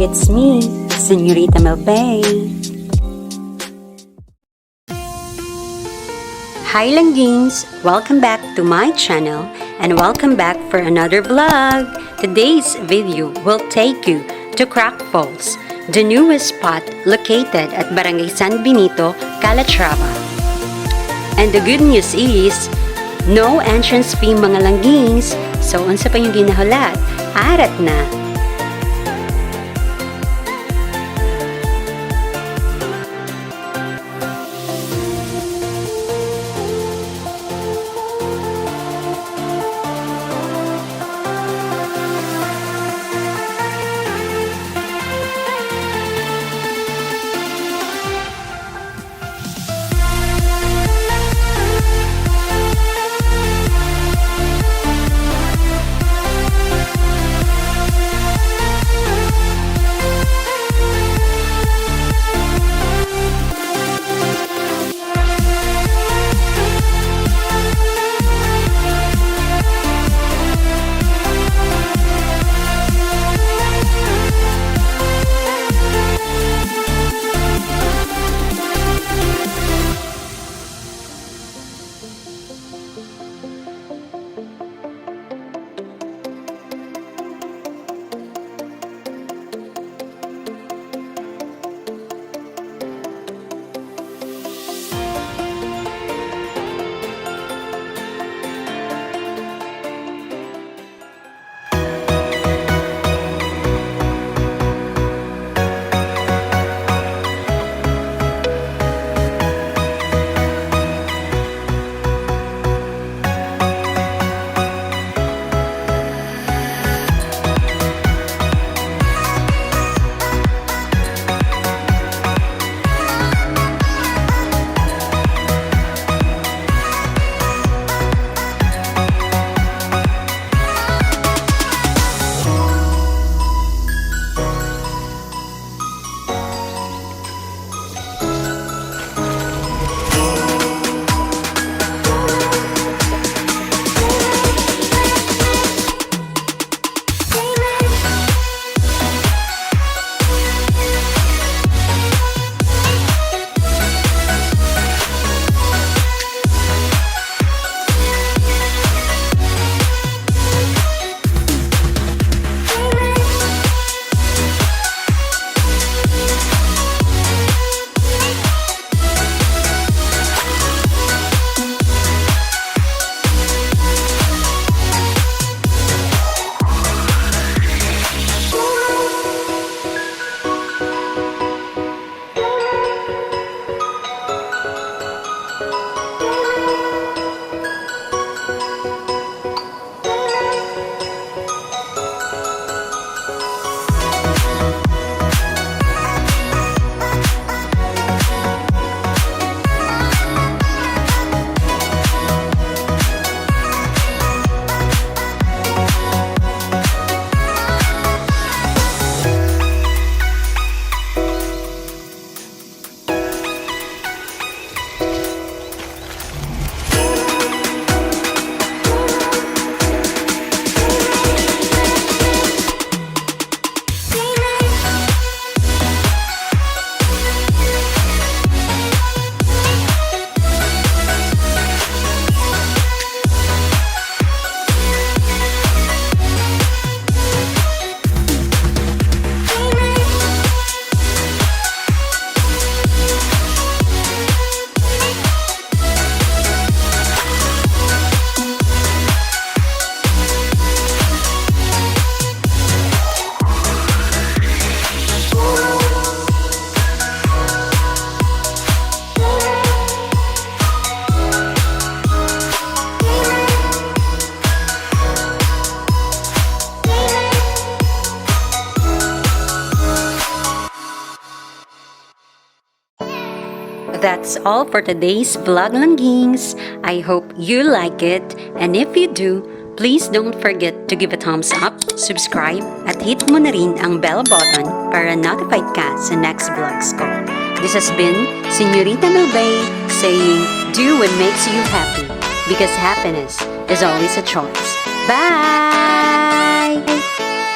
It's me, Señorita Melbae. Hi Langgings! Welcome back to my channel and welcome back for another vlog. Today's video will take you to Crack Falls, the newest spot located at Barangay San Benito, Calatrava. And the good news is, no entrance fee mga Langgings, so unsa pa yung ginahulat? Arat na! That's all for today's vlog Langgings. I hope you like it, and if you do, please don't forget to give a thumbs up, subscribe, at hit mo na rin ang bell button para notified ka sa next vlogs ko. This has been Señorita Melbae saying, do what makes you happy, because happiness is always a choice. Bye!